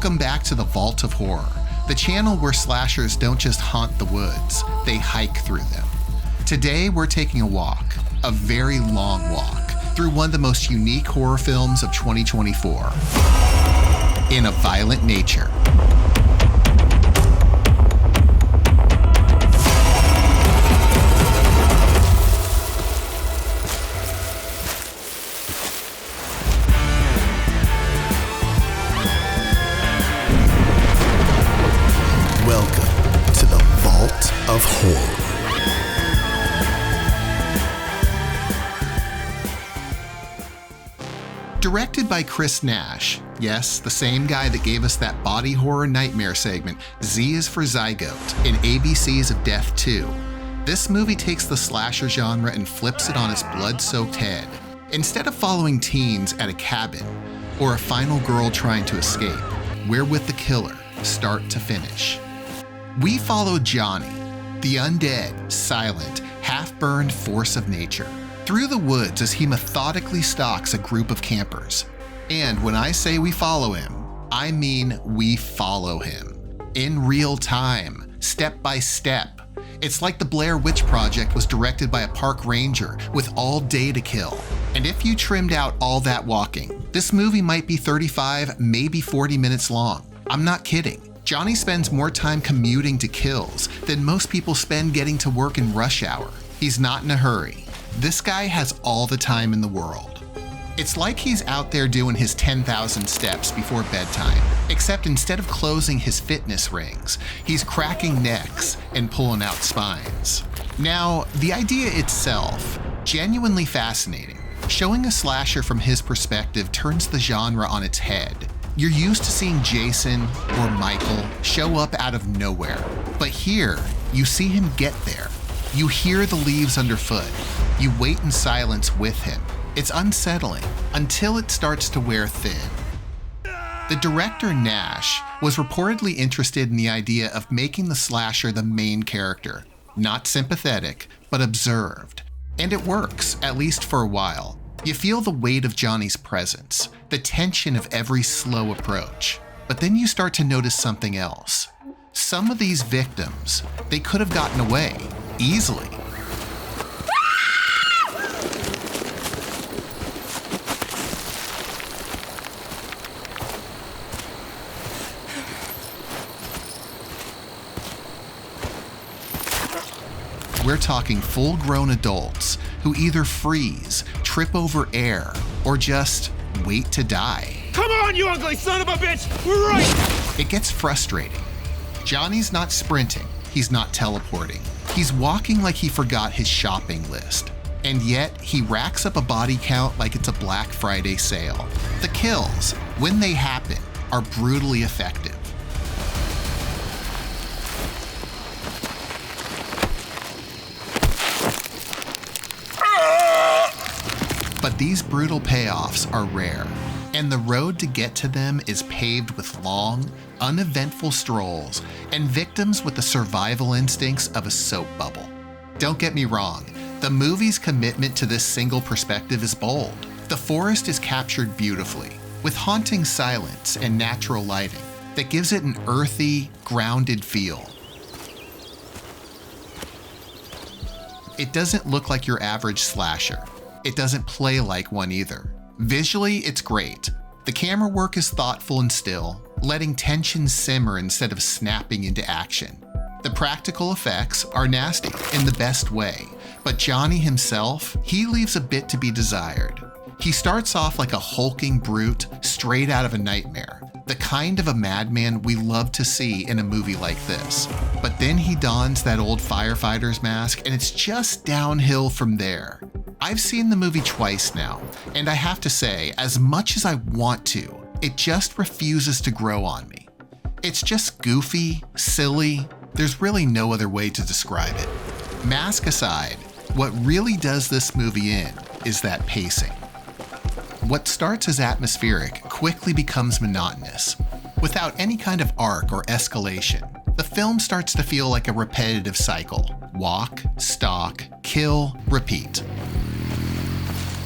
Welcome back to the Vault of Horror, the channel where slashers don't just haunt the woods, they hike through them. Today we're taking a walk, a very long walk, through one of the most unique horror films of 2024, In a Violent Nature. Welcome to the Vault of Horror. Directed by Chris Nash, yes, the same guy that gave us that body horror nightmare segment, Z is for Zygote, in ABC's of Death 2. This movie takes the slasher genre and flips it on its blood-soaked head. Instead of following teens at a cabin, or a final girl trying to escape, we're with the killer, start to finish. We follow Johnny, the undead, silent, half-burned force of nature, through the woods as he methodically stalks a group of campers. And when I say we follow him, I mean we follow him. In real time, step by step. It's like the Blair Witch Project was directed by a park ranger with all day to kill. And if you trimmed out all that walking, this movie might be 35, maybe 40 minutes long. I'm not kidding. Johnny spends more time commuting to kills than most people spend getting to work in rush hour. He's not in a hurry. This guy has all the time in the world. It's like he's out there doing his 10,000 steps before bedtime, except instead of closing his fitness rings, he's cracking necks and pulling out spines. Now, the idea itself, genuinely fascinating. Showing a slasher from his perspective turns the genre on its head. You're used to seeing Jason or Michael show up out of nowhere, but here, you see him get there. You hear the leaves underfoot. You wait in silence with him. It's unsettling until it starts to wear thin. The director, Nash, was reportedly interested in the idea of making the slasher the main character, not sympathetic, but observed. And it works, at least for a while. You feel the weight of Johnny's presence, the tension of every slow approach. But then you start to notice something else. Some of these victims, they could have gotten away, easily. We're talking full-grown adults who either freeze, trip over air, or just wait to die. Come on, you ugly son of a bitch! We're right! It gets frustrating. Johnny's not sprinting, he's not teleporting. He's walking like he forgot his shopping list. And yet, he racks up a body count like it's a Black Friday sale. The kills, when they happen, are brutally effective. But these brutal payoffs are rare, and the road to get to them is paved with long, uneventful strolls and victims with the survival instincts of a soap bubble. Don't get me wrong, the movie's commitment to this single perspective is bold. The forest is captured beautifully, with haunting silence and natural lighting that gives it an earthy, grounded feel. It doesn't look like your average slasher. It doesn't play like one either. Visually, it's great. The camera work is thoughtful and still, letting tension simmer instead of snapping into action. The practical effects are nasty in the best way, but Johnny himself, he leaves a bit to be desired. He starts off like a hulking brute straight out of a nightmare, the kind of a madman we love to see in a movie like this. But then he dons that old firefighter's mask and it's just downhill from there. I've seen the movie twice now, and I have to say, as much as I want to, it just refuses to grow on me. It's just goofy, silly, there's really no other way to describe it. Mask aside, what really does this movie in is that pacing. What starts as atmospheric quickly becomes monotonous. Without any kind of arc or escalation, the film starts to feel like a repetitive cycle. Walk, stalk, kill, repeat.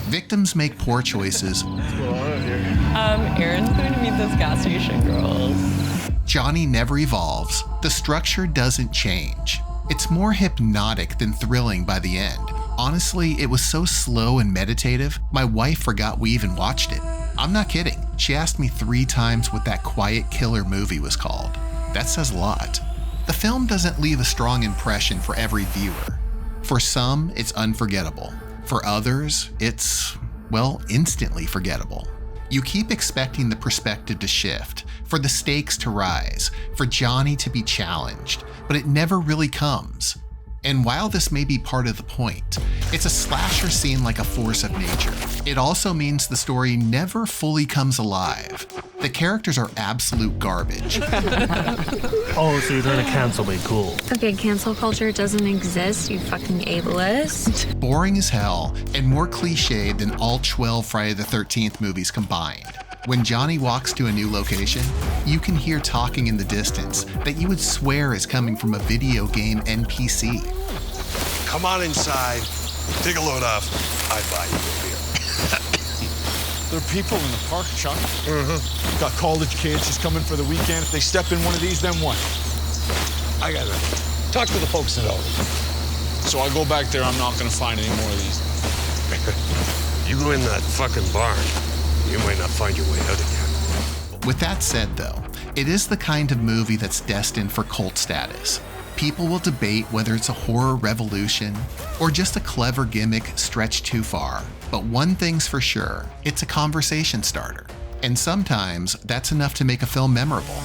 Victims make poor choices. Aaron's going to meet those gas station girls. Johnny never evolves. The structure doesn't change. It's more hypnotic than thrilling by the end. Honestly, it was so slow and meditative, my wife forgot we even watched it. I'm not kidding. She asked me 3 times what that quiet killer movie was called. That says a lot. The film doesn't leave a strong impression for every viewer. For some, it's unforgettable. For others, it's, well, instantly forgettable. You keep expecting the perspective to shift, for the stakes to rise, for Johnny to be challenged, but it never really comes. And while this may be part of the point, it's a slasher seen like a force of nature. It also means the story never fully comes alive. The characters are absolute garbage. Oh, so you're trying to cancel me, cool. Okay, cancel culture doesn't exist, you fucking ableist. Boring as hell, and more cliched than all 12 Friday the 13th movies combined. When Johnny walks to a new location, you can hear talking in the distance that you would swear is coming from a video game NPC. Come on inside, take a load off, I buy you a beer. There are people in the park, Chuck. Got college kids just coming for the weekend. If they step in one of these, then what? I gotta talk to the folks that own it. So I go back there, I'm not gonna find any more of these. You go in that fucking barn, you might not find your way out again. With that said though, it is the kind of movie that's destined for cult status. People will debate whether it's a horror revolution or just a clever gimmick stretched too far. But one thing's for sure, it's a conversation starter. And sometimes that's enough to make a film memorable.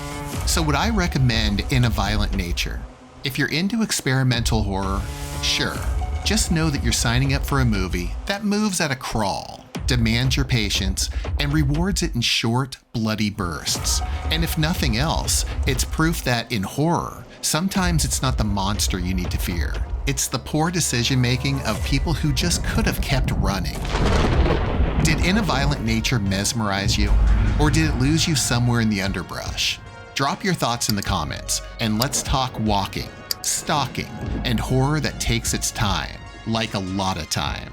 So would I recommend In a Violent Nature? If you're into experimental horror, sure. Just know that you're signing up for a movie that moves at a crawl, demands your patience, and rewards it in short, bloody bursts. And if nothing else, it's proof that in horror, sometimes it's not the monster you need to fear. It's the poor decision-making of people who just could have kept running. Did In a Violent Nature mesmerize you? Or did it lose you somewhere in the underbrush? Drop your thoughts in the comments, and let's talk walking, stalking, and horror that takes its time, like a lot of time.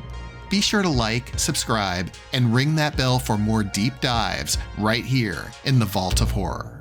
Be sure to like, subscribe, and ring that bell for more deep dives right here in the Vault of Horror.